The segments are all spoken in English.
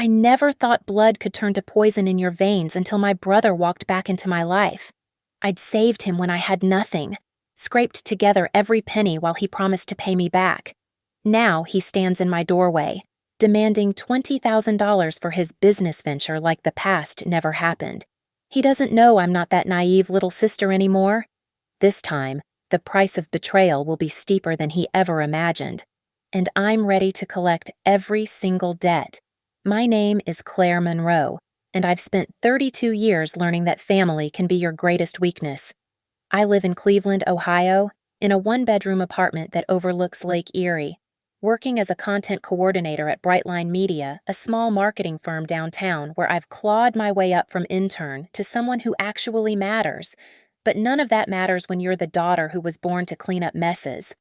I never thought blood could turn to poison in your veins until my brother walked back into my life. I'd saved him when I had nothing, scraped together every penny while he promised to pay me back. Now he stands in my doorway, demanding $20,000 for his business venture like the past never happened. He doesn't know I'm not that naive little sister anymore. This time, the price of betrayal will be steeper than he ever imagined. And I'm ready to collect every single debt. My name is Claire Monroe, and I've spent 32 years learning that family can be your greatest weakness. I live in Cleveland, Ohio, in a one-bedroom apartment that overlooks Lake Erie, working as a content coordinator at Brightline Media, a small marketing firm downtown where I've clawed my way up from intern to someone who actually matters. But none of that matters when you're the daughter who was born to clean up messes.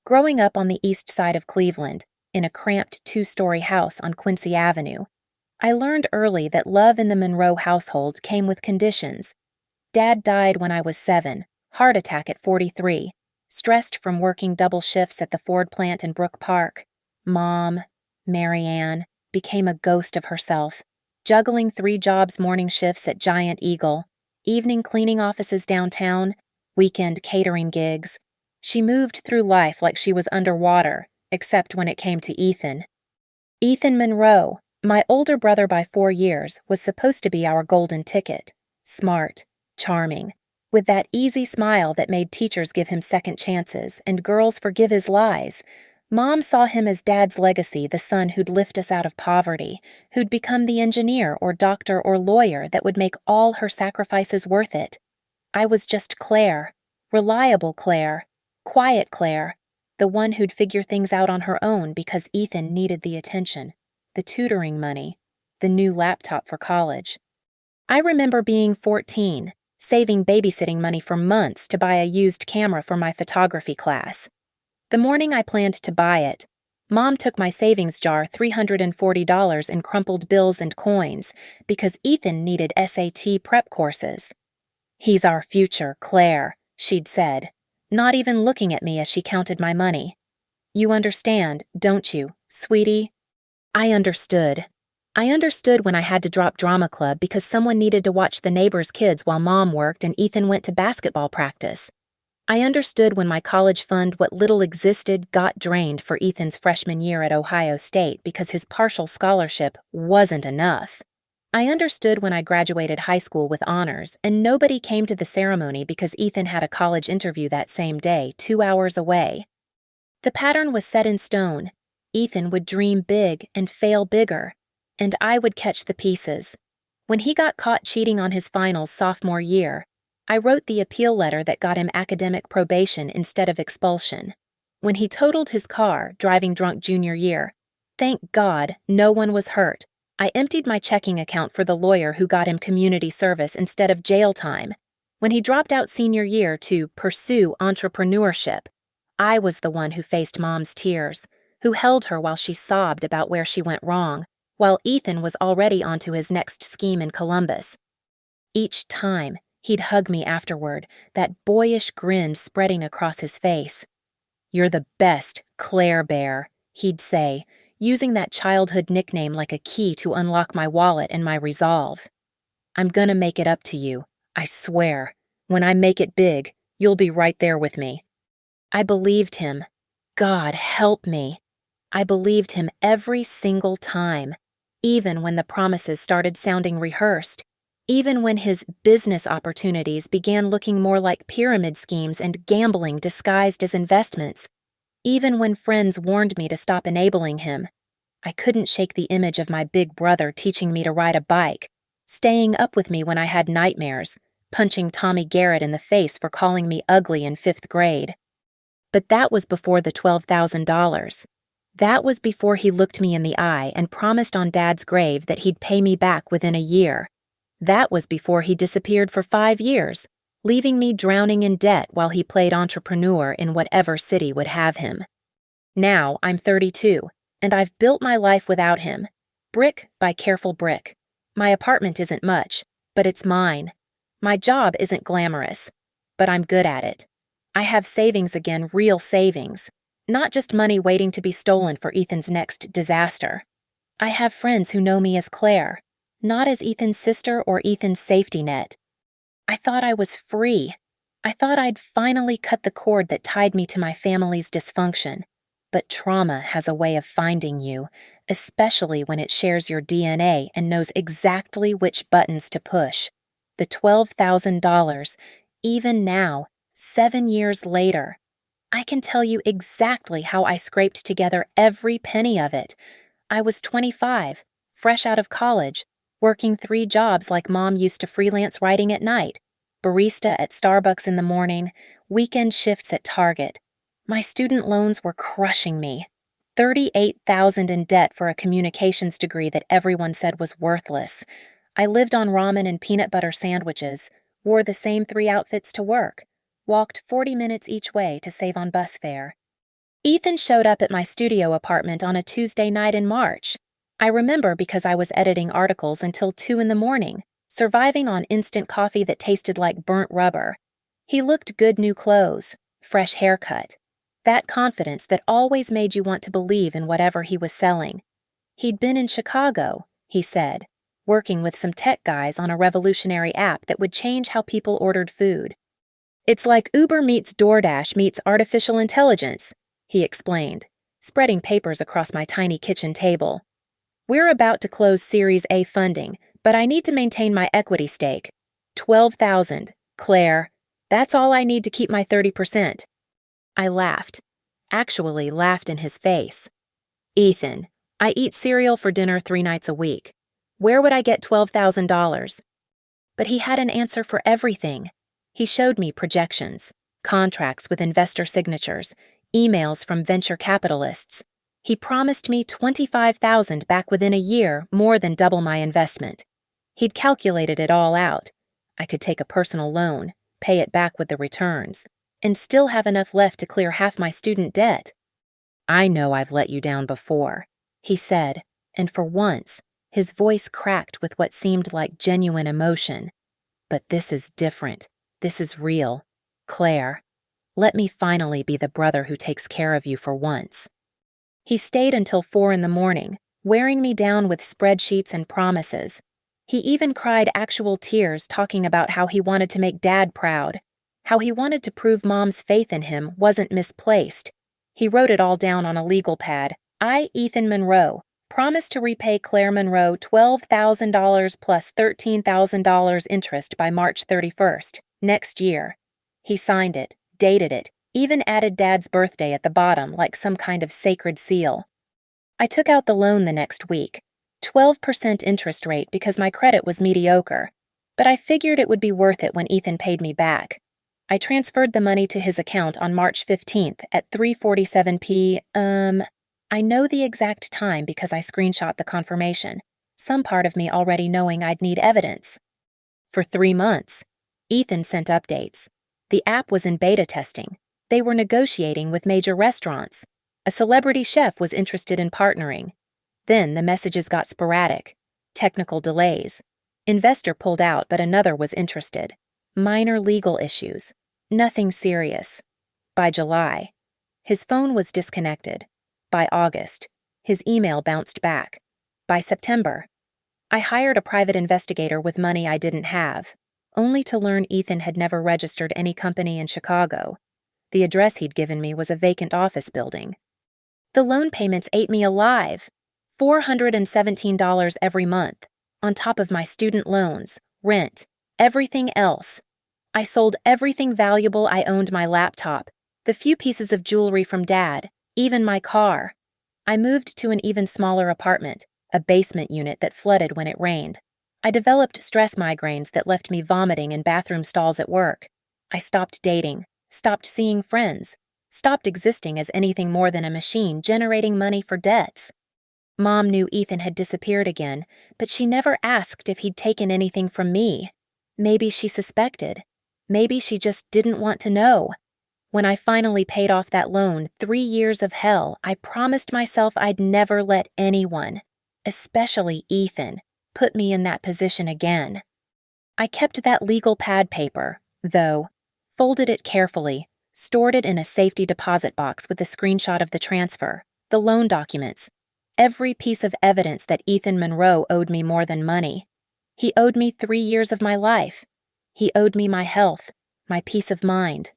Growing up on the east side of Cleveland, in a cramped two-story house on Quincy Avenue, I learned early that love in the Monroe household came with conditions. Dad died when I was 7, heart attack at 43, stressed from working double shifts at the Ford plant in Brook Park. Mom, Mary Ann, became a ghost of herself, juggling 3 jobs morning shifts at Giant Eagle, evening cleaning offices downtown, weekend catering gigs. She moved through life like she was underwater, except when it came to Ethan. Ethan Monroe, my older brother by 4 years, was supposed to be our golden ticket. Smart, charming, with that easy smile that made teachers give him second chances and girls forgive his lies. Mom saw him as Dad's legacy, the son who'd lift us out of poverty, who'd become the engineer or doctor or lawyer that would make all her sacrifices worth it. I was just Claire, reliable Claire, quiet Claire, the one who'd figure things out on her own because Ethan needed the attention, the tutoring money, the new laptop for college. I remember being 14, saving babysitting money for months to buy a used camera for my photography class. The morning I planned to buy it, Mom took my savings jar $340 in crumpled bills and coins because Ethan needed SAT prep courses. "He's our future, Claire," she'd said, not even looking at me as she counted my money. "You understand, don't you, sweetie?" I understood. I understood when I had to drop drama club because someone needed to watch the neighbor's kids while Mom worked and Ethan went to basketball practice. I understood when my college fund, what little existed, got drained for Ethan's freshman year at Ohio State because his partial scholarship wasn't enough. I understood when I graduated high school with honors and nobody came to the ceremony because Ethan had a college interview that same day, 2 hours away. The pattern was set in stone. Ethan would dream big and fail bigger, and I would catch the pieces. When he got caught cheating on his finals sophomore year, I wrote the appeal letter that got him academic probation instead of expulsion. When he totaled his car, driving drunk junior year, thank God no one was hurt. I emptied my checking account for the lawyer who got him community service instead of jail time. When he dropped out senior year to pursue entrepreneurship, I was the one who faced Mom's tears, who held her while she sobbed about where she went wrong, while Ethan was already onto his next scheme in Columbus. Each time, he'd hug me afterward, that boyish grin spreading across his face. "You're the best, Claire Bear," he'd say, using that childhood nickname like a key to unlock my wallet and my resolve. "I'm gonna make it up to you, I swear. When I make it big, you'll be right there with me." I believed him. God help me. I believed him every single time, even when the promises started sounding rehearsed, even when his business opportunities began looking more like pyramid schemes and gambling disguised as investments, even when friends warned me to stop enabling him. I couldn't shake the image of my big brother teaching me to ride a bike, staying up with me when I had nightmares, punching Tommy Garrett in the face for calling me ugly in 5th grade. But that was before the $12,000. That was before he looked me in the eye and promised on Dad's grave that he'd pay me back within a year. That was before he disappeared for 5 years, leaving me drowning in debt while he played entrepreneur in whatever city would have him. Now I'm 32, and I've built my life without him, brick by careful brick. My apartment isn't much, but it's mine. My job isn't glamorous, but I'm good at it. I have savings again, real savings, not just money waiting to be stolen for Ethan's next disaster. I have friends who know me as Claire, not as Ethan's sister or Ethan's safety net. I thought I was free. I thought I'd finally cut the cord that tied me to my family's dysfunction. But trauma has a way of finding you, especially when it shares your DNA and knows exactly which buttons to push. The $12,000, even now, 7 years later. I can tell you exactly how I scraped together every penny of it. I was 25, fresh out of college, working 3 jobs like Mom used to freelance writing at night, barista at Starbucks in the morning, weekend shifts at Target. My student loans were crushing me. $38,000 in debt for a communications degree that everyone said was worthless. I lived on ramen and peanut butter sandwiches, wore the same 3 outfits to work, walked 40 minutes each way to save on bus fare. Ethan showed up at my studio apartment on a Tuesday night in March. I remember because I was editing articles until 2 in the morning, surviving on instant coffee that tasted like burnt rubber. He looked good new clothes, fresh haircut. That confidence that always made you want to believe in whatever he was selling. He'd been in Chicago, he said, working with some tech guys on a revolutionary app that would change how people ordered food. It's like Uber meets DoorDash meets artificial intelligence, he explained, spreading papers across my tiny kitchen table. We're about to close Series A funding, but I need to maintain my equity stake. $12,000, Claire. That's all I need to keep my 30%. I laughed, actually laughed in his face. Ethan, I eat cereal for dinner 3 nights a week. Where would I get $12,000? But he had an answer for everything. He showed me projections, contracts with investor signatures, emails from venture capitalists. He promised me $25,000 back within a year, more than double my investment. He'd calculated it all out. I could take a personal loan, pay it back with the returns, and still have enough left to clear half my student debt. I know I've let you down before, he said, and for once, his voice cracked with what seemed like genuine emotion. But this is different. This is real. Claire, let me finally be the brother who takes care of you for once. He stayed until 4 in the morning, wearing me down with spreadsheets and promises. He even cried actual tears talking about how he wanted to make Dad proud, how he wanted to prove Mom's faith in him wasn't misplaced. He wrote it all down on a legal pad. I, Ethan Monroe, promise to repay Claire Monroe $12,000 plus $13,000 interest by March 31st, next year. He signed it, dated it, even added Dad's birthday at the bottom like some kind of sacred seal. I took out the loan the next week, 12% interest rate because my credit was mediocre, but I figured it would be worth it when Ethan paid me back. I transferred the money to his account on March 15th at 3:47 p.m. I know the exact time because I screenshot the confirmation, some part of me already knowing I'd need evidence. For 3 months, Ethan sent updates. The app was in beta testing. They were negotiating with major restaurants. A celebrity chef was interested in partnering. Then the messages got sporadic. Technical delays. Investor pulled out, but another was interested. Minor legal issues. Nothing serious. By July, his phone was disconnected. By August, his email bounced back. By September, I hired a private investigator with money I didn't have, only to learn Ethan had never registered any company in Chicago. The address he'd given me was a vacant office building. The loan payments ate me alive. $417 every month, on top of my student loans, rent, everything else. I sold everything valuable I owned: my laptop, the few pieces of jewelry from Dad, even my car. I moved to an even smaller apartment, a basement unit that flooded when it rained. I developed stress migraines that left me vomiting in bathroom stalls at work. I stopped dating, stopped seeing friends, stopped existing as anything more than a machine generating money for debts. Mom knew Ethan had disappeared again, but she never asked if he'd taken anything from me. Maybe she suspected. Maybe she just didn't want to know. When I finally paid off that loan, 3 years of hell, I promised myself I'd never let anyone, especially Ethan, put me in that position again. I kept that legal pad paper, though, folded it carefully, stored it in a safety deposit box with a screenshot of the transfer, the loan documents, Every piece of evidence that Ethan Monroe owed me more than money. He owed me 3 years of my life. He owed me my health, my peace of mind,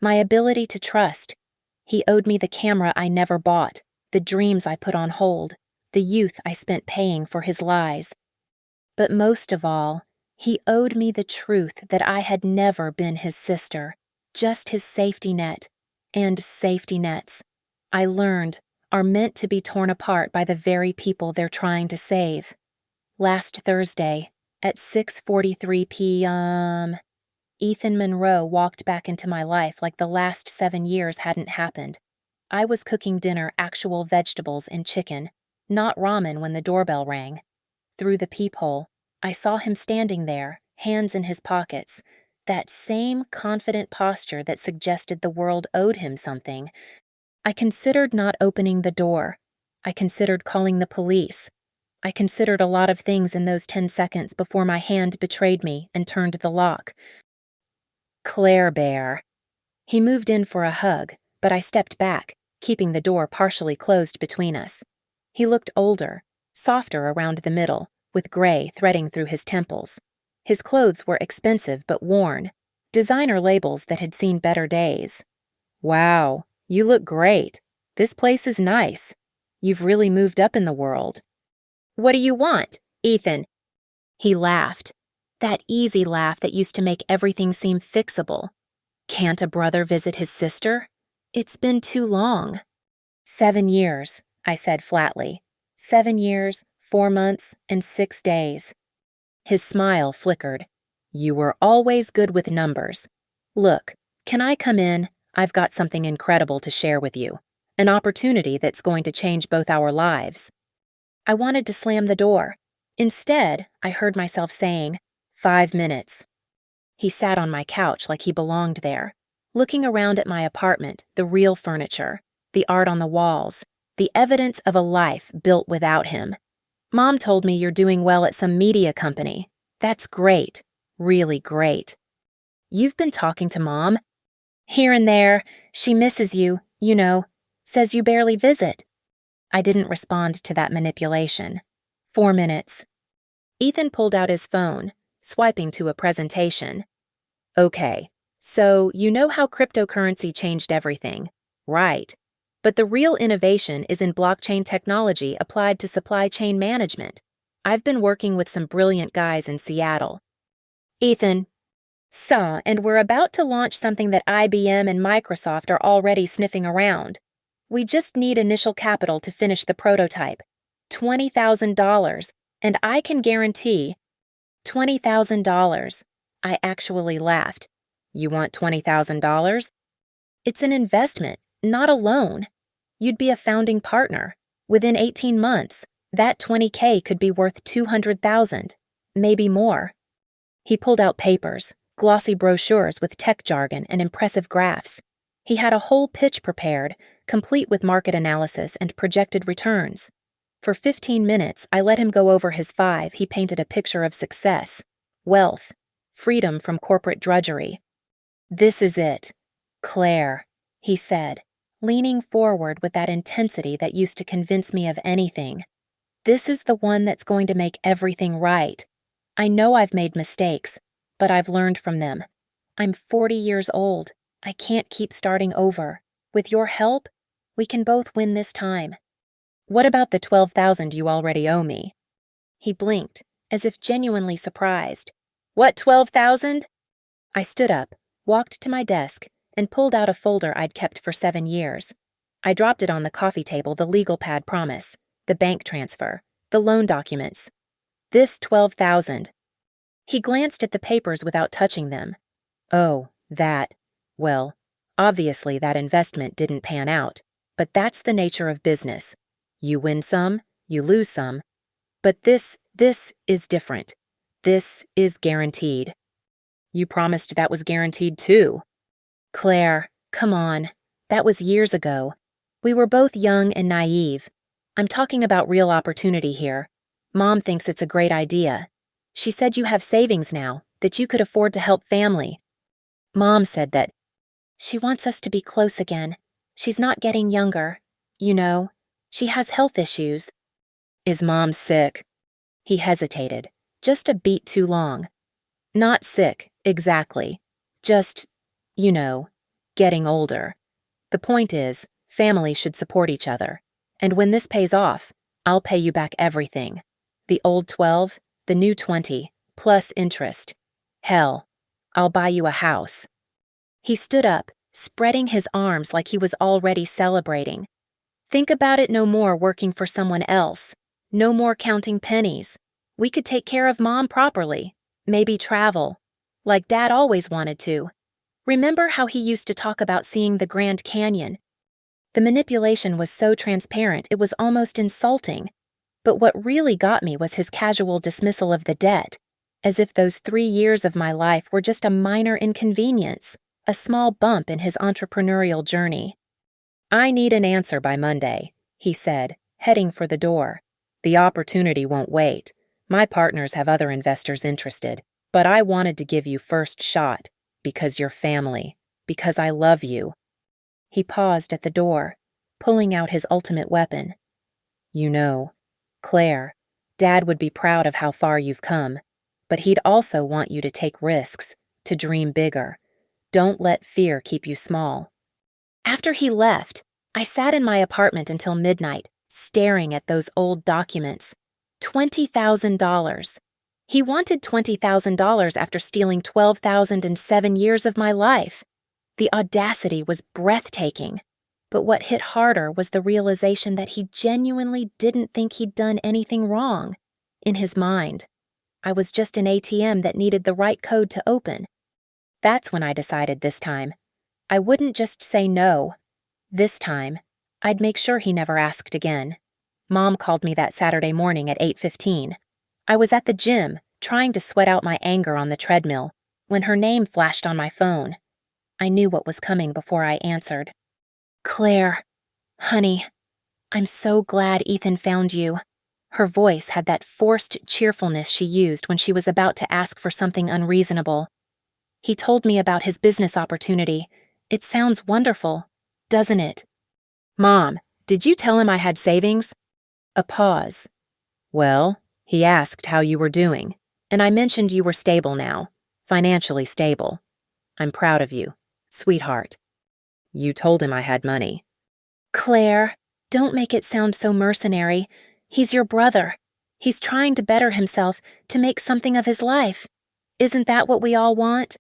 my ability to trust. He owed me the camera I never bought, the dreams I put on hold, the youth I spent paying for his lies. But most of all, he owed me the truth that I had never been his sister, just his safety net, and safety nets, I learned, are meant to be torn apart by the very people they're trying to save. Last Thursday, at 6:43 p.m., Ethan Monroe walked back into my life like the last 7 years hadn't happened. I was cooking dinner, actual vegetables and chicken, not ramen, when the doorbell rang. Through the peephole, I saw him standing there, hands in his pockets, that same confident posture that suggested the world owed him something. I considered not opening the door. I considered calling the police. I considered a lot of things in those 10 seconds before my hand betrayed me and turned the lock. Claire Bear. He moved in for a hug, but I stepped back, keeping the door partially closed between us. He looked older, softer around the middle, with gray threading through his temples. His clothes were expensive but worn, designer labels that had seen better days. Wow, you look great. This place is nice. You've really moved up in the world. What do you want, Ethan? He laughed. That easy laugh that used to make everything seem fixable. Can't a brother visit his sister? It's been too long. 7 years, I said flatly. 7 years, 4 months, and 6 days. His smile flickered. You were always good with numbers. Look, can I come in? I've got something incredible to share with you. An opportunity that's going to change both our lives. I wanted to slam the door. Instead, I heard myself saying, 5 minutes. He sat on my couch like he belonged there, looking around at my apartment, the real furniture, the art on the walls, the evidence of a life built without him. Mom told me you're doing well at some media company. That's great. Really great. You've been talking to Mom? Here and there. She misses you, you know. Says you barely visit. I didn't respond to that manipulation. 4 minutes. Ethan pulled out his phone, swiping to a presentation. Okay, so you know how cryptocurrency changed everything, right? But the real innovation is in blockchain technology applied to supply chain management. I've been working with some brilliant guys in Seattle. Ethan, and we're about to launch something that IBM and Microsoft are already sniffing around. We just need initial capital to finish the prototype. $20,000, and I can guarantee $20,000. I actually laughed. You want $20,000? It's an investment, not a loan. You'd be a founding partner. Within 18 months, that $20K could be worth $200,000, maybe more. He pulled out papers, glossy brochures with tech jargon and impressive graphs. He had a whole pitch prepared, complete with market analysis and projected returns. For 15 minutes, I let him go over his 5. He painted a picture of success, wealth, freedom from corporate drudgery. This is it. Claire, he said, leaning forward with that intensity that used to convince me of anything. This is the one that's going to make everything right. I know I've made mistakes, but I've learned from them. I'm 40 years old. I can't keep starting over. With your help, we can both win this time. What about the $12,000 you already owe me? He blinked, as if genuinely surprised. What, $12,000? I stood up, walked to my desk, and pulled out a folder I'd kept for 7 years. I dropped it on the coffee table, the legal pad promise, the bank transfer, the loan documents. This $12,000. He glanced at the papers without touching them. Oh, that. Well, obviously that investment didn't pan out, but that's the nature of business. You win some, you lose some. But this is different. This is guaranteed. You promised that was guaranteed too. Claire, come on. That was years ago. We were both young and naive. I'm talking about real opportunity here. Mom thinks it's a great idea. She said you have savings now, that you could afford to help family. Mom said that she wants us to be close again. She's not getting younger. You know, she has health issues. Is Mom sick? He hesitated, just a beat too long. Not sick, exactly. Just, you know, getting older. The point is, families should support each other. And when this pays off, I'll pay you back everything. The old 12, the new 20, plus interest. Hell, I'll buy you a house. He stood up, spreading his arms like he was already celebrating. Think about it no more working for someone else. No more counting pennies. We could take care of Mom properly. Maybe travel. Like Dad always wanted to. Remember how he used to talk about seeing the Grand Canyon? The manipulation was so transparent it was almost insulting. But what really got me was his casual dismissal of the debt, as if those 3 years of my life were just a minor inconvenience, a small bump in his entrepreneurial journey. I need an answer by Monday, he said, heading for the door. The opportunity won't wait. My partners have other investors interested, but I wanted to give you first shot, because you're family, because I love you. He paused at the door, pulling out his ultimate weapon. You know, Claire, Dad would be proud of how far you've come, but he'd also want you to take risks, to dream bigger. Don't let fear keep you small. After he left, I sat in my apartment until midnight, staring at those old documents. $20,000. He wanted $20,000 after stealing $12,000 in 7 years of my life. The audacity was breathtaking. But what hit harder was the realization that he genuinely didn't think he'd done anything wrong. In his mind, I was just an ATM that needed the right code to open. That's when I decided this time. I wouldn't just say no. This time, I'd make sure he never asked again. Mom called me that Saturday morning at 8:15. I was at the gym, trying to sweat out my anger on the treadmill, when her name flashed on my phone. I knew what was coming before I answered. Claire, honey, I'm so glad Ethan found you. Her voice had that forced cheerfulness she used when she was about to ask for something unreasonable. He told me about his business opportunity. It sounds wonderful, doesn't it? Mom, did you tell him I had savings? A pause. Well, he asked how you were doing, and I mentioned you were stable now, financially stable. I'm proud of you, sweetheart. You told him I had money. Claire, don't make it sound so mercenary. He's your brother. He's trying to better himself, to make something of his life. Isn't that what we all want?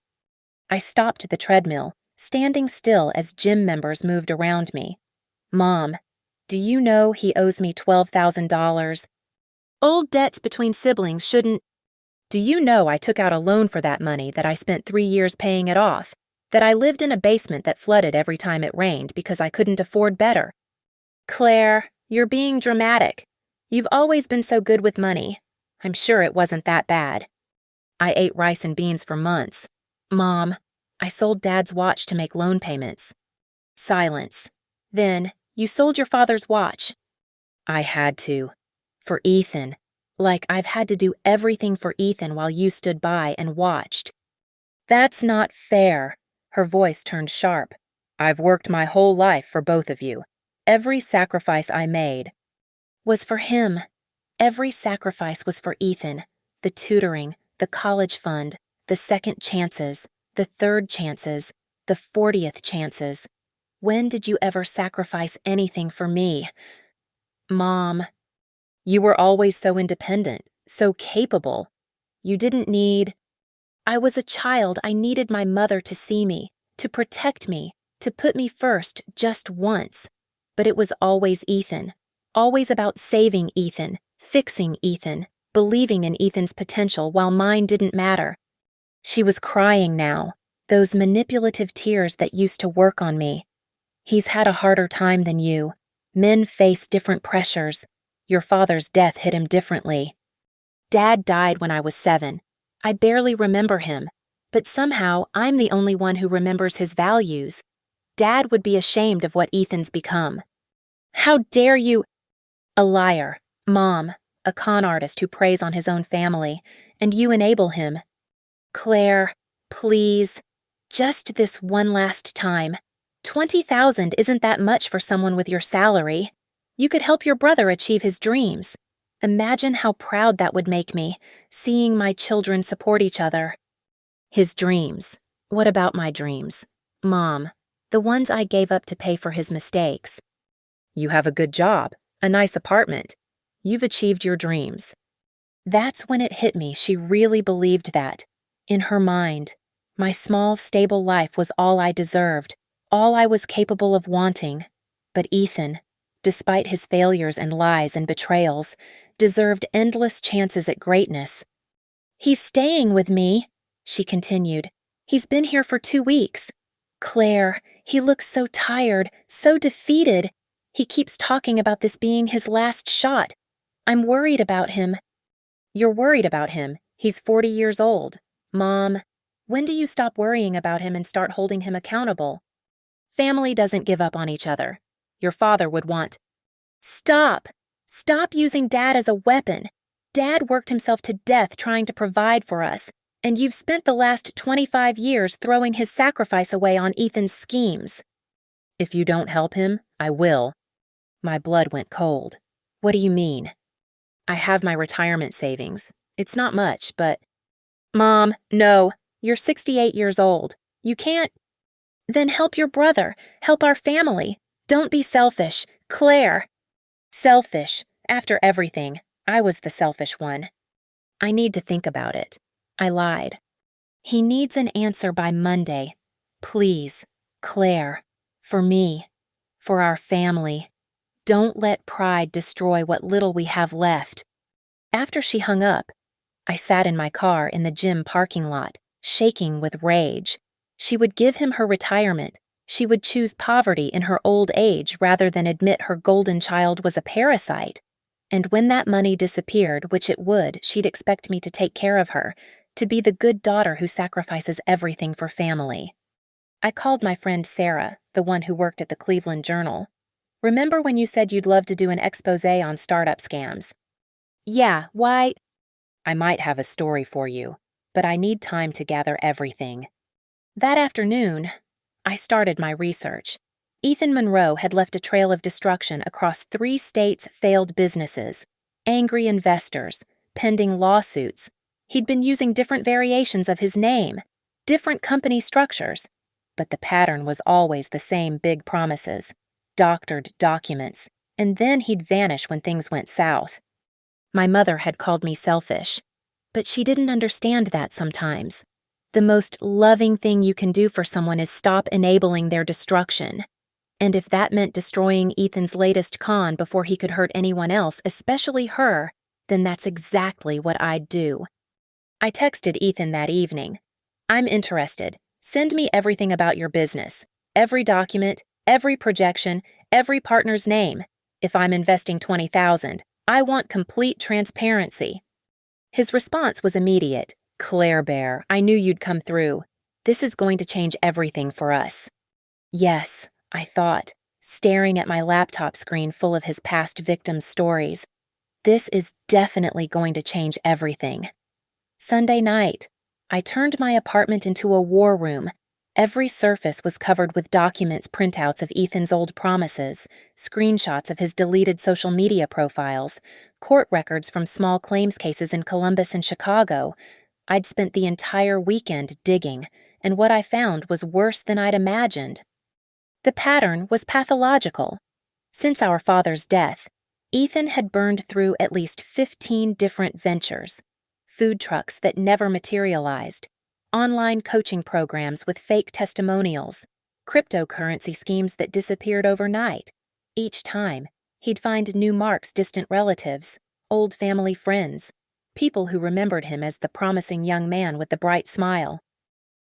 I stopped the treadmill, standing still as gym members moved around me. Mom, do you know he owes me $12,000? Old debts between siblings shouldn't... Do you know I took out a loan for that money that I spent 3 years paying it off? That I lived in a basement that flooded every time it rained because I couldn't afford better? Claire, you're being dramatic. You've always been so good with money. I'm sure it wasn't that bad. I ate rice and beans for months. Mom, I sold Dad's watch to make loan payments. Silence. Then, you sold your father's watch. I had to. For Ethan. Like I've had to do everything for Ethan while you stood by and watched. That's not fair. Her voice turned sharp. I've worked my whole life for both of you. Every sacrifice I made was for him. Every sacrifice was for Ethan. The tutoring, the college fund, the second chances, the third chances, the 40th chances. When did you ever sacrifice anything for me? Mom, you were always so independent, so capable. You didn't need... I was a child. I needed my mother to see me, to protect me, to put me first just once. But it was always Ethan. Always about saving Ethan, fixing Ethan, believing in Ethan's potential while mine didn't matter. She was crying now, those manipulative tears that used to work on me. He's had a harder time than you. Men face different pressures. Your father's death hit him differently. Dad died when I was 7. I barely remember him, but somehow I'm the only one who remembers his values. Dad would be ashamed of what Ethan's become. How dare you? A liar, Mom, a con artist who preys on his own family, and you enable him. Claire, please, just this one last time. $20,000 isn't that much for someone with your salary. You could help your brother achieve his dreams. Imagine how proud that would make me, seeing my children support each other. His dreams. What about my dreams? Mom, the ones I gave up to pay for his mistakes. You have a good job, a nice apartment. You've achieved your dreams. That's when it hit me she really believed that. In her mind, my small, stable life was all I deserved, all I was capable of wanting. But Ethan, despite his failures and lies and betrayals, deserved endless chances at greatness. He's staying with me, she continued. He's been here for 2 weeks. Claire, he looks so tired, so defeated. He keeps talking about this being his last shot. I'm worried about him. You're worried about him. He's 40 years old. Mom, when do you stop worrying about him and start holding him accountable? Family doesn't give up on each other. Your father would want. Stop! Stop using Dad as a weapon. Dad worked himself to death trying to provide for us, and you've spent the last 25 years throwing his sacrifice away on Ethan's schemes. If you don't help him, I will. My blood went cold. What do you mean? I have my retirement savings. It's not much, but... Mom, no. You're 68 years old. You can't... Then help your brother. Help our family. Don't be selfish. Claire. Selfish. After everything, I was the selfish one. I need to think about it. I lied. He needs an answer by Monday. Please, Claire. For me. For our family. Don't let pride destroy what little we have left. After she hung up, I sat in my car in the gym parking lot, shaking with rage. She would give him her retirement. She would choose poverty in her old age rather than admit her golden child was a parasite. And when that money disappeared, which it would, she'd expect me to take care of her, to be the good daughter who sacrifices everything for family. I called my friend Sarah, the one who worked at the Cleveland Journal. Remember when you said you'd love to do an expose on startup scams? Yeah, why? I might have a story for you, but I need time to gather everything. That afternoon, I started my research. Ethan Monroe had left a trail of destruction across 3 states' failed businesses, angry investors, pending lawsuits. He'd been using different variations of his name, different company structures, but the pattern was always the same big promises, doctored documents, and then he'd vanish when things went south. My mother had called me selfish, but she didn't understand that sometimes. The most loving thing you can do for someone is stop enabling their destruction. And if that meant destroying Ethan's latest con before he could hurt anyone else, especially her, then that's exactly what I'd do. I texted Ethan that evening. I'm interested. Send me everything about your business. Every document, every projection, every partner's name. If I'm investing $20,000, I want complete transparency. His response was immediate. Claire Bear, I knew you'd come through. This is going to change everything for us. Yes, I thought, staring at my laptop screen full of his past victims' stories. This is definitely going to change everything. Sunday night, I turned my apartment into a war room. Every surface was covered with documents, printouts of Ethan's old promises, screenshots of his deleted social media profiles, court records from small claims cases in Columbus and Chicago. I'd spent the entire weekend digging, and what I found was worse than I'd imagined. The pattern was pathological. Since our father's death, Ethan had burned through at least 15 different ventures, food trucks that never materialized, online coaching programs with fake testimonials, cryptocurrency schemes that disappeared overnight. Each time, he'd find new marks, distant relatives, old family friends, people who remembered him as the promising young man with the bright smile.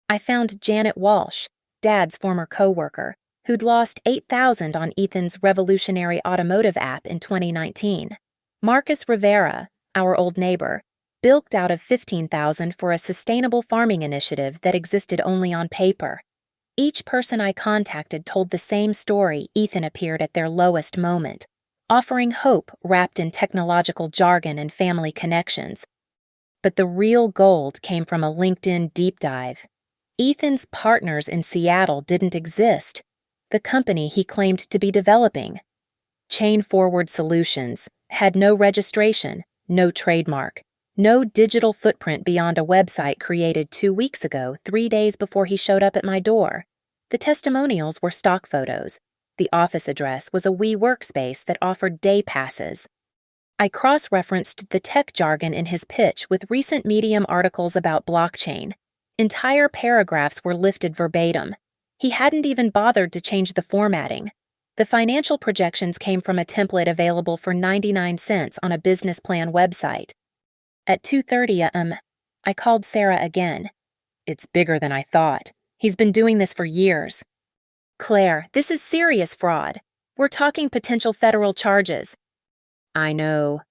I found Janet Walsh, Dad's former co-worker, who'd lost $8,000 on Ethan's revolutionary automotive app in 2019. Marcus Rivera, our old neighbor, bilked out of $15,000 for a sustainable farming initiative that existed only on paper. Each person I contacted told the same story. Ethan appeared at their lowest moment, offering hope wrapped in technological jargon and family connections. But the real gold came from a LinkedIn deep dive. Ethan's partners in Seattle didn't exist. The company he claimed to be developing, Chain Forward Solutions, had no registration, no trademark, no digital footprint beyond a website created 2 weeks ago, 3 days before he showed up at my door. The testimonials were stock photos. The office address was a WeWork that offered day passes. I cross-referenced the tech jargon in his pitch with recent Medium articles about blockchain. Entire paragraphs were lifted verbatim. He hadn't even bothered to change the formatting. The financial projections came from a template available for 99 cents on a business plan website. At 2:30 a.m., I called Sarah again. "It's bigger than I thought. He's been doing this for years." "Claire, this is serious fraud. We're talking potential federal charges." "I know."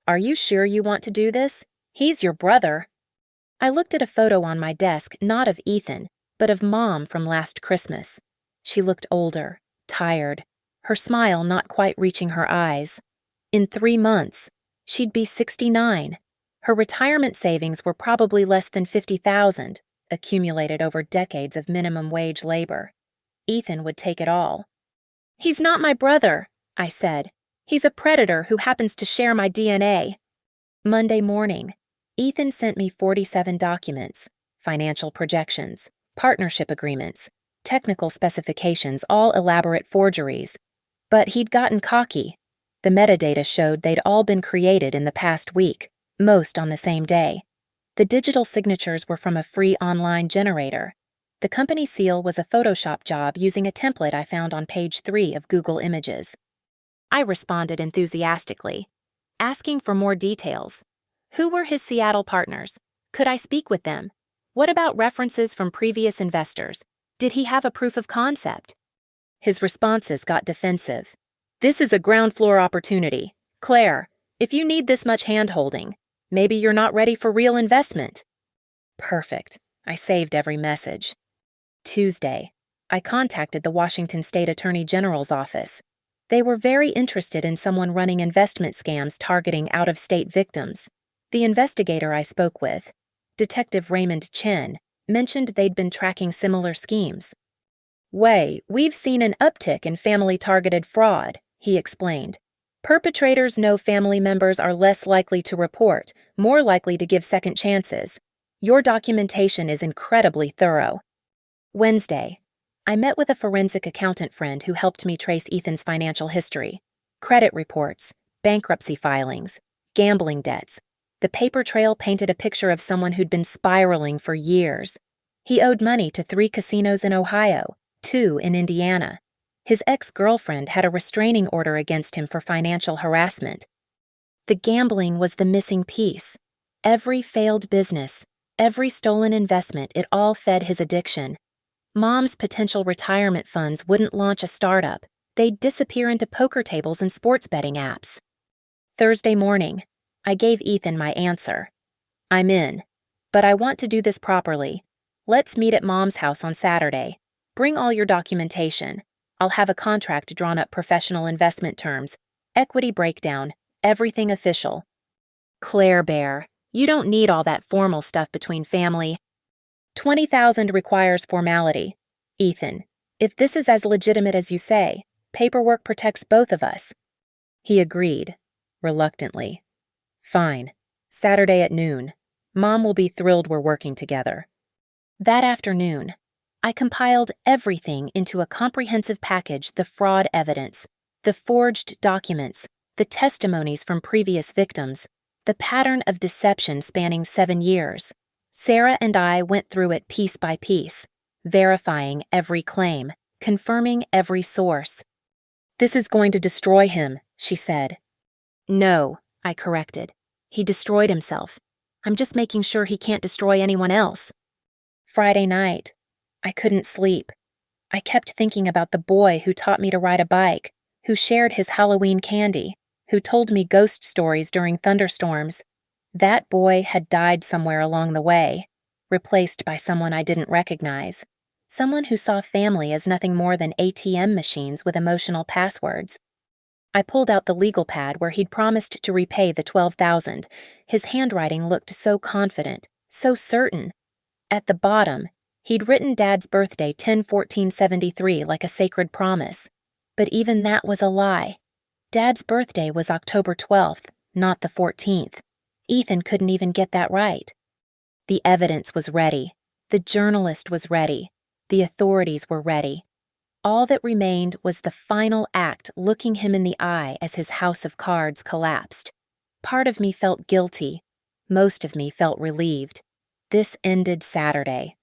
"Are you sure you want to do this? He's your brother." I looked at a photo on my desk, not of Ethan, but of Mom from last Christmas. She looked older, tired, her smile not quite reaching her eyes. In 3 months, she'd be 69. Her retirement savings were probably less than $50,000, accumulated over decades of minimum wage labor. Ethan would take it all. "He's not my brother," I said. "He's a predator who happens to share my DNA." Monday morning, Ethan sent me 47 documents, financial projections, partnership agreements, technical specifications, all elaborate forgeries. But he'd gotten cocky. The metadata showed they'd all been created in the past week, most on the same day. The digital signatures were from a free online generator. The company seal was a Photoshop job using a template I found on page 3 of Google Images. I responded enthusiastically, asking for more details. Who were his Seattle partners? Could I speak with them? What about references from previous investors? Did he have a proof of concept? His responses got defensive. "This is a ground floor opportunity. Claire, if you need this much hand-holding, maybe you're not ready for real investment." Perfect. I saved every message. Tuesday, I contacted the Washington State Attorney General's office. They were very interested in someone running investment scams targeting out-of-state victims. The investigator I spoke with, Detective Raymond Chen, mentioned they'd been tracking similar schemes. "We've seen an uptick in family-targeted fraud," he explained. "Perpetrators know family members are less likely to report, more likely to give second chances. Your documentation is incredibly thorough." Wednesday, I met with a forensic accountant friend who helped me trace Ethan's financial history, credit reports, bankruptcy filings, gambling debts. The paper trail painted a picture of someone who'd been spiraling for years. He owed money to 3 casinos in Ohio, 2 in Indiana. His ex-girlfriend had a restraining order against him for financial harassment. The gambling was the missing piece. Every failed business, every stolen investment, it all fed his addiction. Mom's potential retirement funds wouldn't launch a startup. They'd disappear into poker tables and sports betting apps. Thursday morning, I gave Ethan my answer. "I'm in, but I want to do this properly. Let's meet at Mom's house on Saturday. Bring all your documentation. I'll have a contract drawn up, professional investment terms, equity breakdown, everything official." "Claire Bear, you don't need all that formal stuff between family. 20,000 requires formality. Ethan, if this is as legitimate as you say, paperwork protects both of us." He agreed, reluctantly. "Fine. Saturday at noon. Mom will be thrilled we're working together." That afternoon, I compiled everything into a comprehensive package: the fraud evidence, the forged documents, the testimonies from previous victims, the pattern of deception spanning 7 years. Sarah and I went through it piece by piece, verifying every claim, confirming every source. "This is going to destroy him," she said. "No," I corrected. "He destroyed himself. I'm just making sure he can't destroy anyone else." Friday night, I couldn't sleep. I kept thinking about the boy who taught me to ride a bike, who shared his Halloween candy, who told me ghost stories during thunderstorms. That boy had died somewhere along the way, replaced by someone I didn't recognize, someone who saw family as nothing more than ATM machines with emotional passwords. I pulled out the legal pad where he'd promised to repay the $12,000. His handwriting looked so confident, so certain. At the bottom, he'd written Dad's birthday 10/14/73 like a sacred promise. But even that was a lie. Dad's birthday was October 12th, not the 14th. Ethan couldn't even get that right. The evidence was ready. The journalist was ready. The authorities were ready. All that remained was the final act looking him in the eye as his house of cards collapsed. Part of me felt guilty. Most of me felt relieved. This ended Saturday.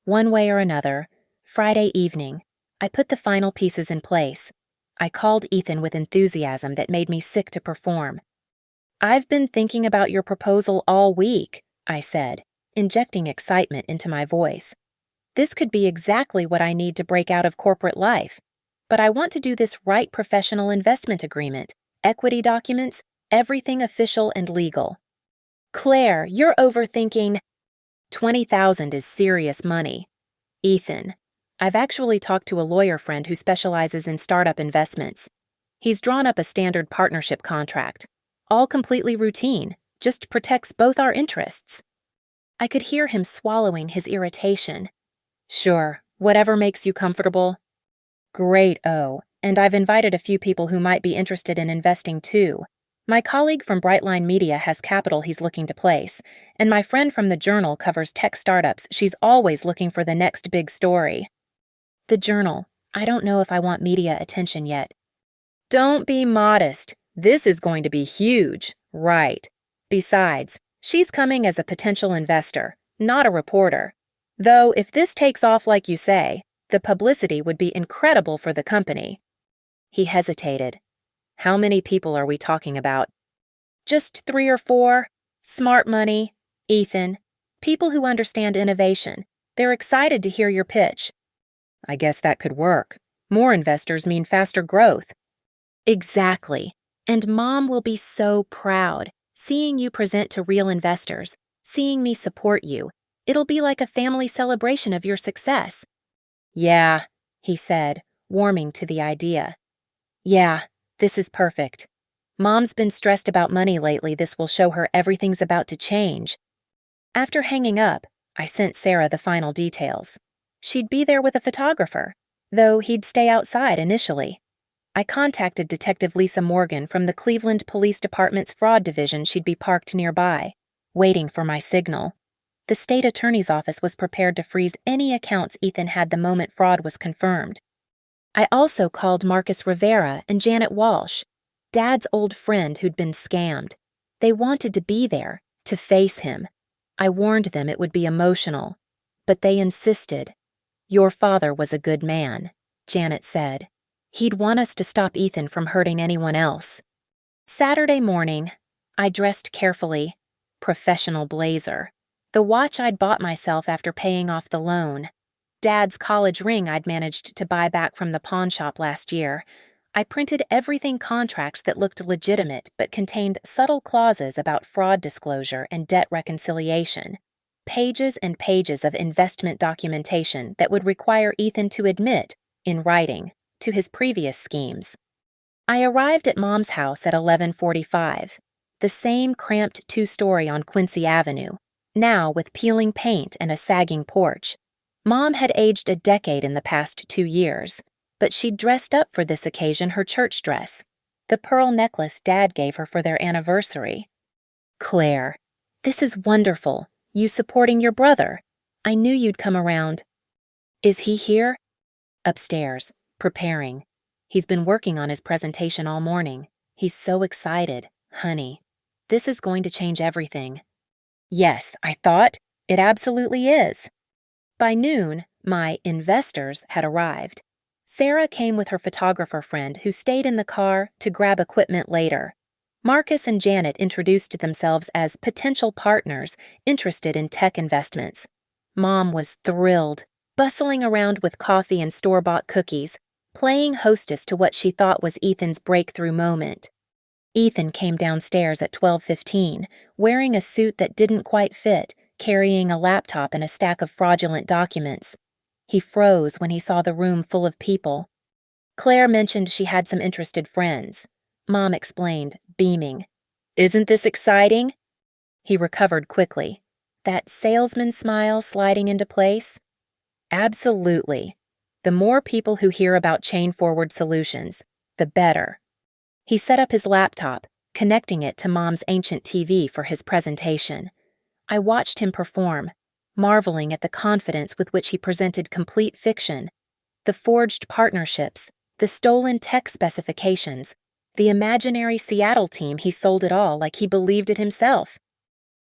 One way or another, Friday evening, I put the final pieces in place. I called Ethan with enthusiasm that made me sick to perform. "I've been thinking about your proposal all week," I said, injecting excitement into my voice. "This could be exactly what I need to break out of corporate life. But I want to do this right: professional investment agreement, equity documents, everything official and legal." "Claire, you're overthinking." 20,000 is serious money. Ethan, I've actually talked to a lawyer friend who specializes in startup investments. He's drawn up a standard partnership contract. All completely routine, just protects both our interests. I could hear him swallowing his irritation. "Sure, whatever makes you comfortable." "Great, and I've invited a few people who might be interested in investing too. My colleague from Brightline Media has capital he's looking to place, and my friend from the Journal covers tech startups. She's always looking for the next big story." "The Journal. I don't know if I want media attention yet." "Don't be modest. This is going to be huge, right? Besides, she's coming as a potential investor, not a reporter. Though if this takes off like you say, the publicity would be incredible for the company." He hesitated. "How many people are we talking about?" "Just 3 or 4. Smart money, Ethan. People who understand innovation. They're excited to hear your pitch." "I guess that could work. More investors mean faster growth." "Exactly. And Mom will be so proud, seeing you present to real investors, seeing me support you. It'll be like a family celebration of your success." "Yeah," he said, warming to the idea. "Yeah, this is perfect. Mom's been stressed about money lately. This will show her everything's about to change." After hanging up, I sent Sarah the final details. She'd be there with a photographer, though he'd stay outside initially. I contacted Detective Lisa Morgan from the Cleveland Police Department's fraud division. She'd be parked nearby, waiting for my signal. The state attorney's office was prepared to freeze any accounts Ethan had the moment fraud was confirmed. I also called Marcus Rivera and Janet Walsh, Dad's old friend who'd been scammed. They wanted to be there, to face him. I warned them it would be emotional, but they insisted. "Your father was a good man," Janet said. "He'd want us to stop Ethan from hurting anyone else." Saturday morning, I dressed carefully. Professional blazer. The watch I'd bought myself after paying off the loan. Dad's college ring I'd managed to buy back from the pawn shop last year. I printed everything contracts that looked legitimate but contained subtle clauses about fraud disclosure and debt reconciliation. Pages and pages of investment documentation that would require Ethan to admit, in writing, to his previous schemes. I arrived at Mom's house at 11:45, the same cramped 2-story on Quincy Avenue, now with peeling paint and a sagging porch. Mom had aged a decade in the past 2 years, but she'd dressed up for this occasion her church dress, the pearl necklace Dad gave her for their anniversary. "Claire, this is wonderful. You supporting your brother. I knew you'd come around." "Is he here?" "Upstairs, preparing. He's been working on his presentation all morning. He's so excited, honey. This is going to change everything." "Yes, I thought. It absolutely is." By noon, my investors had arrived. Sarah came with her photographer friend who stayed in the car to grab equipment later. Marcus and Janet introduced themselves as potential partners interested in tech investments. Mom was thrilled, bustling around with coffee and store-bought cookies, playing hostess to what she thought was Ethan's breakthrough moment. Ethan came downstairs at 12:15, wearing a suit that didn't quite fit, carrying a laptop and a stack of fraudulent documents. He froze when he saw the room full of people. Claire mentioned she had some interested friends. Mom explained, beaming. "Isn't this exciting?" He recovered quickly, that salesman smile sliding into place. "Absolutely. The more people who hear about chain-forward solutions, the better." He set up his laptop, connecting it to Mom's ancient TV for his presentation. I watched him perform, marveling at the confidence with which he presented complete fiction, the forged partnerships, the stolen tech specifications, the imaginary Seattle team. He sold it all like he believed it himself.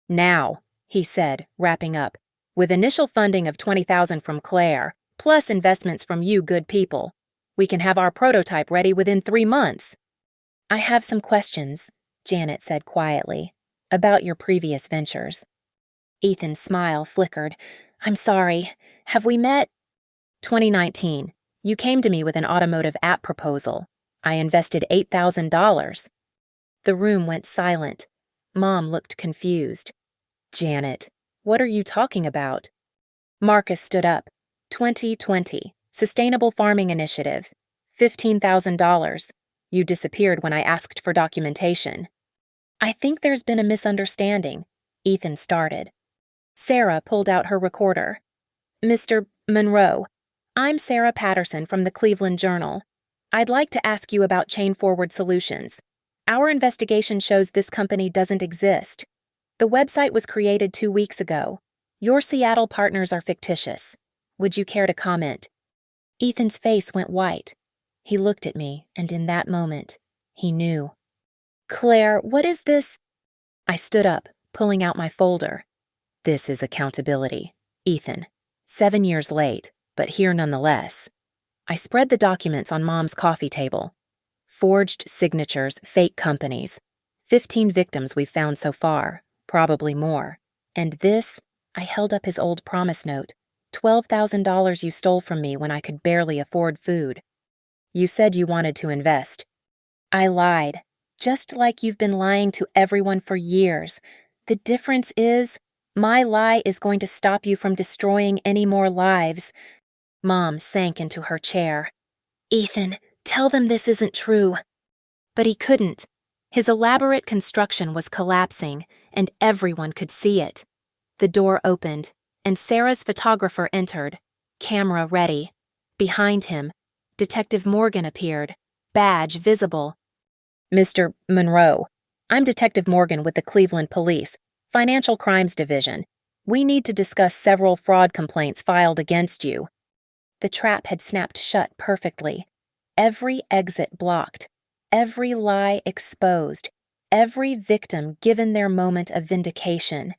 "Now," he said, wrapping up, "with initial funding of $20,000 from Claire, plus investments from you good people, we can have our prototype ready within 3 months." "I have some questions," Janet said quietly, "about your previous ventures." Ethan's smile flickered. "I'm sorry. Have we met?" 2019. You came to me with an automotive app proposal. I invested $8,000. The room went silent. Mom looked confused. "Janet, what are you talking about?" Marcus stood up. 2020. Sustainable Farming Initiative. $15,000. You disappeared when I asked for documentation. "I think there's been a misunderstanding," Ethan started. Sarah pulled out her recorder. "Mr. Monroe, I'm Sarah Patterson from the Cleveland Journal. I'd like to ask you about Chain Forward Solutions. Our investigation shows this company doesn't exist. The website was created 2 weeks ago. Your Seattle partners are fictitious. Would you care to comment?" Ethan's face went white. He looked at me, and in that moment, he knew. "Claire, what is this?" I stood up, pulling out my folder. "This is accountability, Ethan. 7 years late, but here nonetheless." I spread the documents on Mom's coffee table. Forged signatures, fake companies. 15 victims we've found so far, probably more. And this, I held up his old promise note. $12,000 you stole from me when I could barely afford food. You said you wanted to invest. I lied, just like you've been lying to everyone for years. The difference is, my lie is going to stop you from destroying any more lives. Mom sank into her chair. "Ethan, tell them this isn't true." But he couldn't. His elaborate construction was collapsing, and everyone could see it. The door opened, and Sarah's photographer entered, camera ready. Behind him, Detective Morgan appeared, badge visible. "Mr. Monroe, I'm Detective Morgan with the Cleveland Police, Financial Crimes Division. We need to discuss several fraud complaints filed against you." The trap had snapped shut perfectly. Every exit blocked, every lie exposed, every victim given their moment of vindication.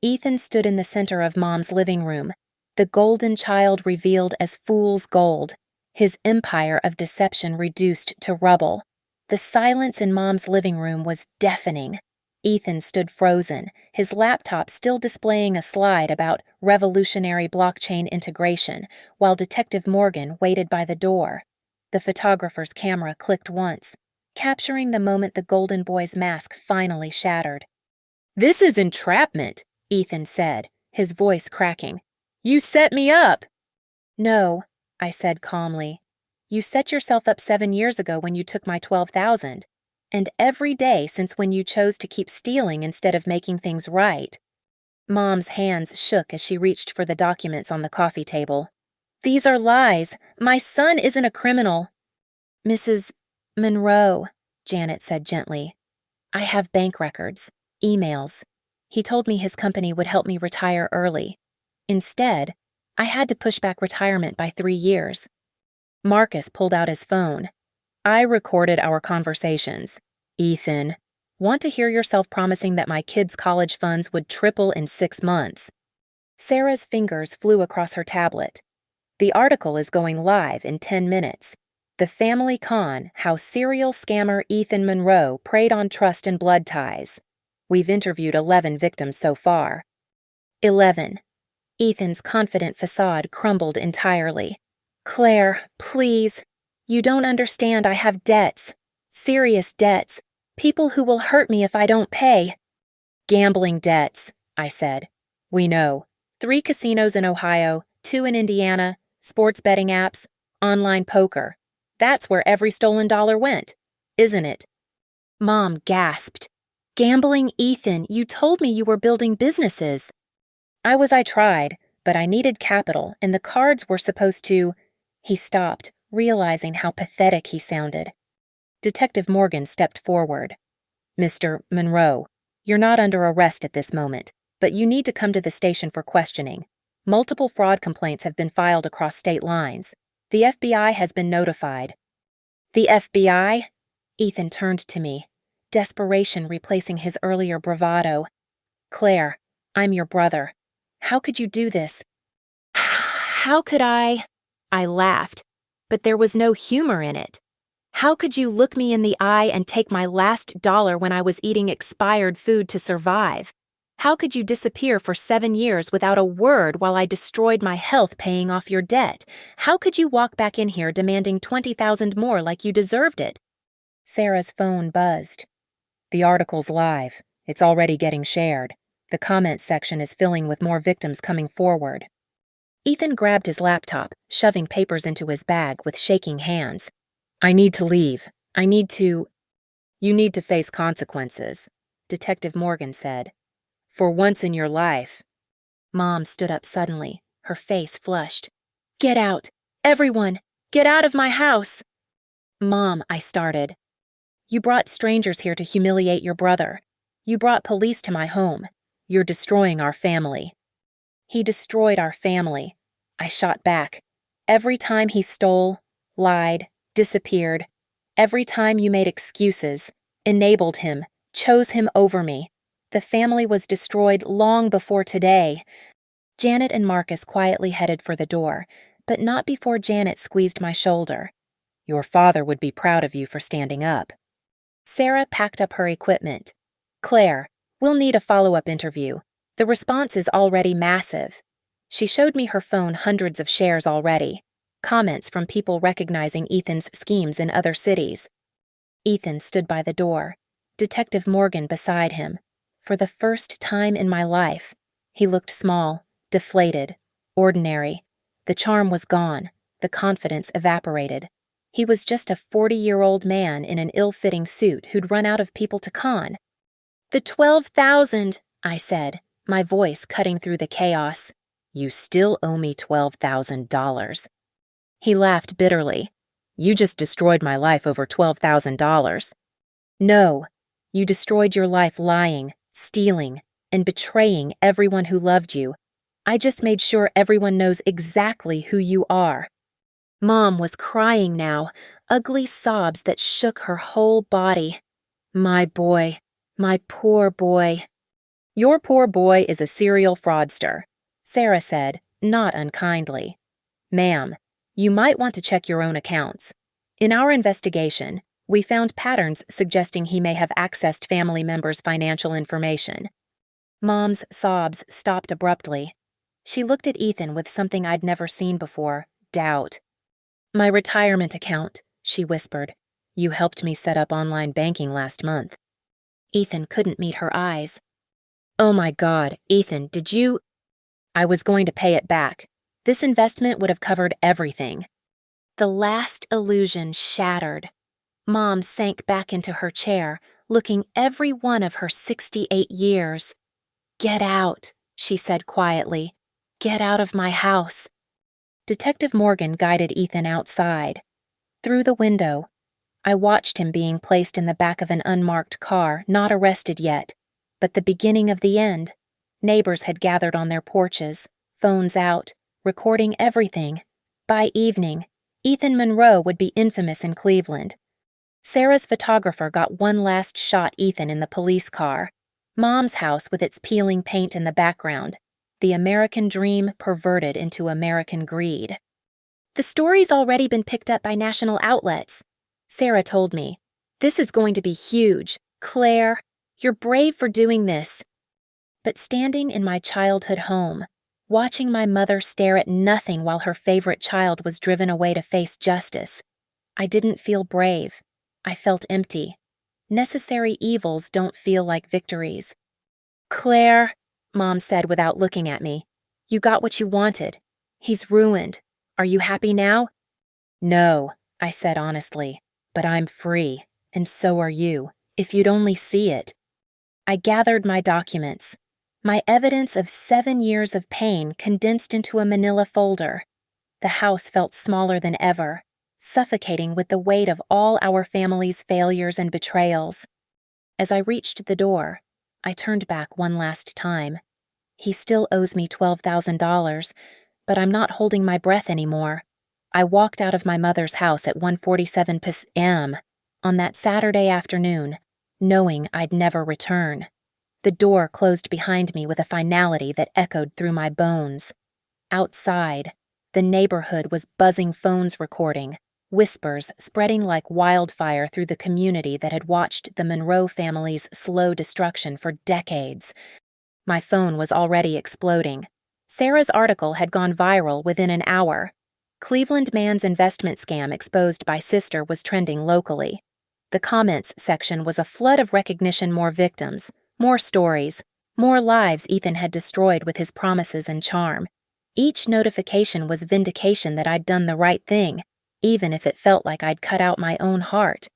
Ethan stood in the center of Mom's living room, the golden child revealed as fool's gold, his empire of deception reduced to rubble. The silence in Mom's living room was deafening. Ethan stood frozen, his laptop still displaying a slide about revolutionary blockchain integration, while Detective Morgan waited by the door. The photographer's camera clicked once, capturing the moment the golden boy's mask finally shattered. "This is entrapment," Ethan said, his voice cracking. "You set me up." "No," I said calmly. "You set yourself up 7 years ago when you took my $12,000. And every day since when you chose to keep stealing instead of making things right." Mom's hands shook as she reached for the documents on the coffee table. "These are lies. My son isn't a criminal." "Mrs. Monroe," Janet said gently, "I have bank records, emails. He told me his company would help me retire early. Instead, I had to push back retirement by 3 years." Marcus pulled out his phone. "I recorded our conversations. Ethan, want to hear yourself promising that my kids' college funds would triple in 6 months?" Sarah's fingers flew across her tablet. "The article is going live in 10 minutes. The Family Con, How Serial Scammer Ethan Monroe Preyed on Trust and Blood Ties. We've interviewed 11 victims so far." 11. Ethan's confident facade crumbled entirely. "Claire, please. You don't understand. I have debts. Serious debts. People who will hurt me if I don't pay." "Gambling debts," I said. "We know. 3 casinos in Ohio, 2 in Indiana, sports betting apps, online poker. That's where every stolen dollar went, isn't it?" Mom gasped. "Gambling, Ethan, you told me you were building businesses." I tried, but I needed capital, and the cards were supposed to—" He stopped, realizing how pathetic he sounded. Detective Morgan stepped forward. Mr. Monroe, you're not under arrest at this moment, but you need to come to the station for questioning. Multiple fraud complaints have been filed across state lines. The FBI has been notified." "The FBI?" Ethan turned to me, desperation replacing his earlier bravado. "Claire, I'm your brother. How could you do this?" "How could I?" I laughed, but there was no humor in it. "How could you look me in the eye and take my last dollar when I was eating expired food to survive? How could you disappear for 7 years without a word while I destroyed my health paying off your debt? How could you walk back in here demanding $20,000 more like you deserved it?" Sarah's phone buzzed. "The article's live. It's already getting shared. The comments section is filling with more victims coming forward." Ethan grabbed his laptop, shoving papers into his bag with shaking hands. "I need to leave. You need to face consequences," Detective Morgan said. "For once in your life." Mom stood up suddenly, her face flushed. "Get out! Everyone! Get out of my house!" "Mom," I started. "You brought strangers here to humiliate your brother. You brought police to my home. You're destroying our family." "He destroyed our family," I shot back. "Every time he stole, lied, disappeared, every time you made excuses, enabled him, chose him over me. The family was destroyed long before today." Janet and Marcus quietly headed for the door, but not before Janet squeezed my shoulder. "Your father would be proud of you for standing up." Sarah packed up her equipment. "Claire, we'll need a follow-up interview. The response is already massive." She showed me her phone hundreds of shares already, comments from people recognizing Ethan's schemes in other cities. Ethan stood by the door, Detective Morgan beside him. For the first time in my life, he looked small, deflated, ordinary. The charm was gone, the confidence evaporated. He was just a 40-year-old man in an ill-fitting suit who'd run out of people to con. "The 12,000, I said, my voice cutting through the chaos. "You still owe me $12,000. He laughed bitterly. "You just destroyed my life over $12,000. "No, you destroyed your life lying, stealing, and betraying everyone who loved you. I just made sure everyone knows exactly who you are." Mom was crying now, ugly sobs that shook her whole body. "My boy, my poor boy." "Your poor boy is a serial fraudster," Sarah said, not unkindly. "Ma'am, you might want to check your own accounts. In our investigation, we found patterns suggesting he may have accessed family members' financial information." Mom's sobs stopped abruptly. She looked at Ethan with something I'd never seen before, doubt. "My retirement account," she whispered. "You helped me set up online banking last month." Ethan couldn't meet her eyes. "Oh my God, Ethan, did you—" "I was going to pay it back. This investment would have covered everything." The last illusion shattered. Mom sank back into her chair, looking every one of her 68 years. "Get out," she said quietly. "Get out of my house." Detective Morgan guided Ethan outside. Through the window, I watched him being placed in the back of an unmarked car, not arrested yet, but the beginning of the end. Neighbors had gathered on their porches, phones out, recording everything. By evening, Ethan Monroe would be infamous in Cleveland. Sarah's photographer got one last shot Ethan in the police car. Mom's house with its peeling paint in the background. The American dream perverted into American greed. "The story's already been picked up by national outlets," Sarah told me. "This is going to be huge. Claire, you're brave for doing this." But standing in my childhood home, watching my mother stare at nothing while her favorite child was driven away to face justice, I didn't feel brave. I felt empty. Necessary evils don't feel like victories. "Claire," Mom said without looking at me, "you got what you wanted. He's ruined. Are you happy now?" "No," I said honestly, "but I'm free, and so are you, if you'd only see it." I gathered my documents. My evidence of 7 years of pain condensed into a manila folder. The house felt smaller than ever, suffocating with the weight of all our family's failures and betrayals. As I reached the door, I turned back one last time. He still owes me $12,000, but I'm not holding my breath anymore. I walked out of my mother's house at 1:47 p.m. on that Saturday afternoon, knowing I'd never return. The door closed behind me with a finality that echoed through my bones. Outside, the neighborhood was buzzing phones recording, whispers spreading like wildfire through the community that had watched the Monroe family's slow destruction for decades. My phone was already exploding. Sarah's article had gone viral within an hour. Cleveland man's investment scam exposed by sister was trending locally. The comments section was a flood of recognition, more victims, more stories, more lives Ethan had destroyed with his promises and charm. Each notification was vindication that I'd done the right thing, even if it felt like I'd cut out my own heart.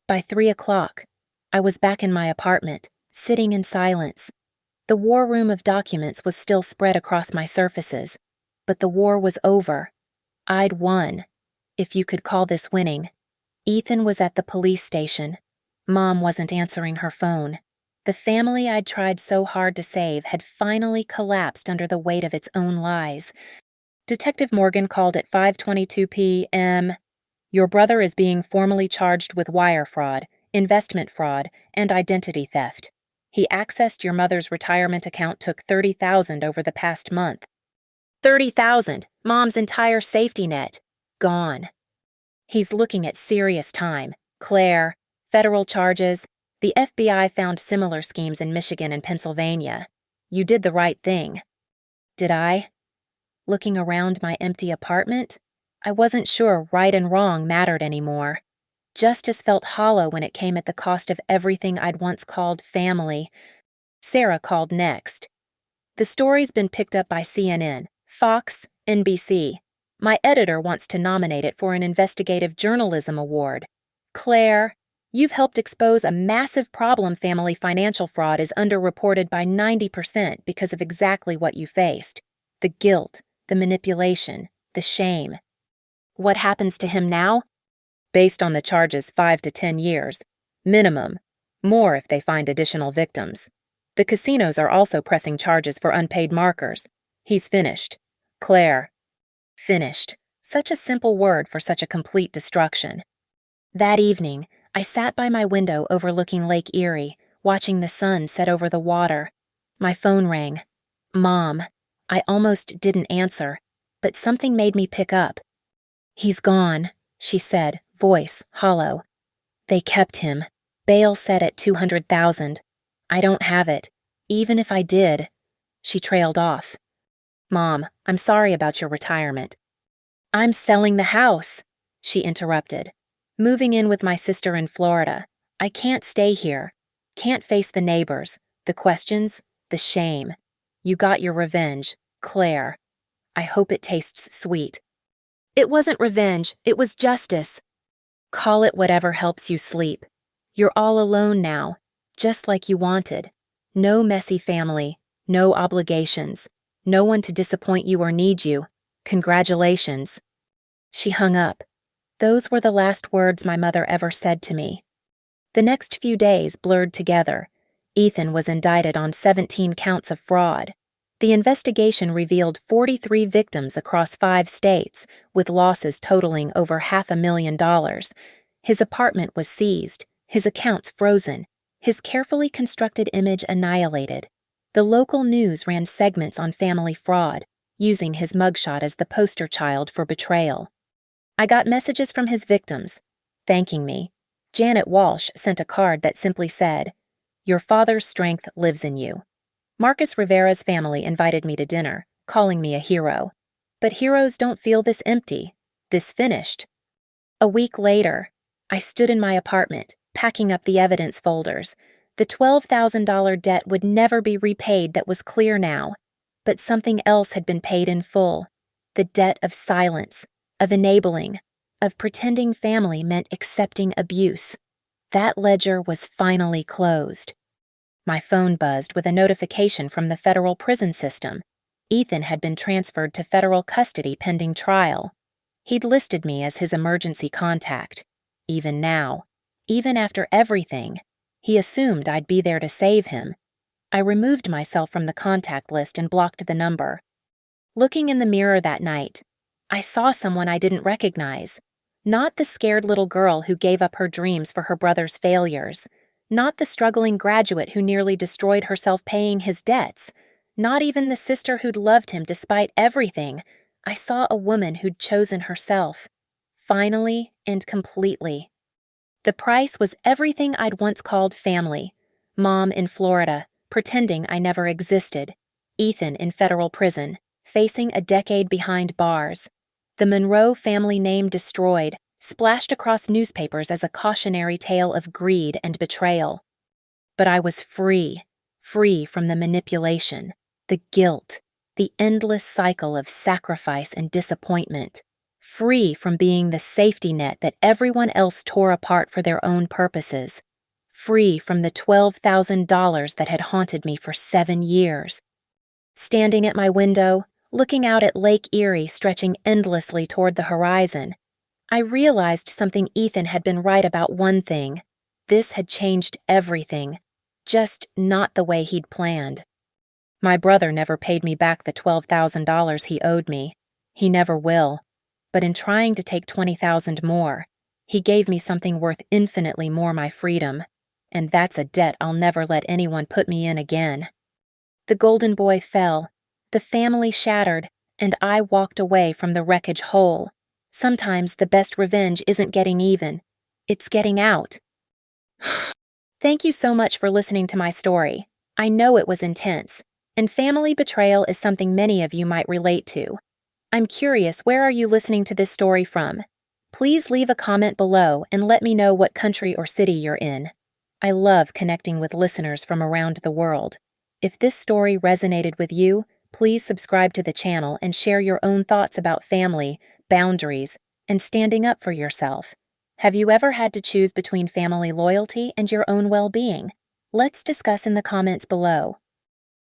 By 3 o'clock, I was back in my apartment, sitting in silence. The war room of documents was still spread across my surfaces, but the war was over. I'd won, if you could call this winning. Ethan was at the police station. Mom wasn't answering her phone. The family I'd tried so hard to save had finally collapsed under the weight of its own lies. Detective Morgan called at 5:22 p.m. Your brother is being formally charged with wire fraud, investment fraud, and identity theft. He accessed your mother's retirement account, took $30,000 over the past month. $30,000, Mom's entire safety net, gone. He's looking at serious time. Claire, federal charges. The FBI found similar schemes in Michigan and Pennsylvania. You did the right thing. Did I? Looking around my empty apartment, I wasn't sure right and wrong mattered anymore. Justice felt hollow when it came at the cost of everything I'd once called family. Sarah called next. The story's been picked up by CNN, Fox, NBC. My editor wants to nominate it for an investigative journalism award. Claire, you've helped expose a massive problem. Family financial fraud is underreported by 90% because of exactly what you faced. The guilt, the manipulation, the shame. What happens to him now? Based on the charges, 5 to 10 years. Minimum. More if they find additional victims. The casinos are also pressing charges for unpaid markers. He's finished. Claire. Finished. Such a simple word for such a complete destruction. That evening, I sat by my window overlooking Lake Erie, watching the sun set over the water. My phone rang. Mom. I almost didn't answer, but something made me pick up. He's gone, she said, voice hollow. They kept him. Bail set at $200,000. I don't have it. Even if I did. She trailed off. Mom, I'm sorry about your retirement. I'm selling the house, she interrupted. Moving in with my sister in Florida. I can't stay here. Can't face the neighbors, the questions, the shame. You got your revenge, Claire. I hope it tastes sweet. It wasn't revenge, it was justice. Call it whatever helps you sleep. You're all alone now, just like you wanted. No messy family, no obligations, no one to disappoint you or need you. Congratulations. She hung up. Those were the last words my mother ever said to me. The next few days blurred together. Ethan was indicted on 17 counts of fraud. The investigation revealed 43 victims across 5 states, with losses totaling over $500,000. His apartment was seized, his accounts frozen, his carefully constructed image annihilated. The local news ran segments on family fraud, using his mugshot as the poster child for betrayal. I got messages from his victims, thanking me. Janet Walsh sent a card that simply said, "Your father's strength lives in you." Marcus Rivera's family invited me to dinner, calling me a hero. But heroes don't feel this empty, this finished. A week later, I stood in my apartment, packing up the evidence folders. The $12,000 debt would never be repaid, that was clear now. But something else had been paid in full. The debt of silence, of enabling, of pretending family meant accepting abuse. That ledger was finally closed. My phone buzzed with a notification from the federal prison system. Ethan had been transferred to federal custody pending trial. He'd listed me as his emergency contact. Even now, even after everything, He assumed I'd be there to save him. I removed myself from the contact list and blocked the number. Looking in the mirror that night, I saw someone I didn't recognize. Not the scared little girl who gave up her dreams for her brother's failures. Not the struggling graduate who nearly destroyed herself paying his debts. Not even the sister who'd loved him despite everything. I saw a woman who'd chosen herself. Finally and completely. The price was everything I'd once called family. Mom in Florida, pretending I never existed. Ethan in federal prison, facing a decade behind bars. The Monroe family name destroyed, splashed across newspapers as a cautionary tale of greed and betrayal. But I was free from the manipulation, the guilt, the endless cycle of sacrifice and disappointment. Free from being the safety net that everyone else tore apart for their own purposes. Free from the $12,000 that had haunted me for 7 years. Standing at my window, looking out at Lake Erie stretching endlessly toward the horizon, I realized something. Ethan had been right about one thing. This had changed everything, just not the way he'd planned. My brother never paid me back the $12,000 he owed me. He never will. But in trying to take $20,000 more, he gave me something worth infinitely more: my freedom. And that's a debt I'll never let anyone put me in again. The golden boy fell, the family shattered, and I walked away from the wreckage whole. Sometimes the best revenge isn't getting even, it's getting out. Thank you so much for listening to my story. I know it was intense, and family betrayal is something many of you might relate to. I'm curious, where are you listening to this story from? Please leave a comment below and let me know what country or city you're in. I love connecting with listeners from around the world. If this story resonated with you, please subscribe to the channel and share your own thoughts about family, boundaries, and standing up for yourself. Have you ever had to choose between family loyalty and your own well-being? Let's discuss in the comments below.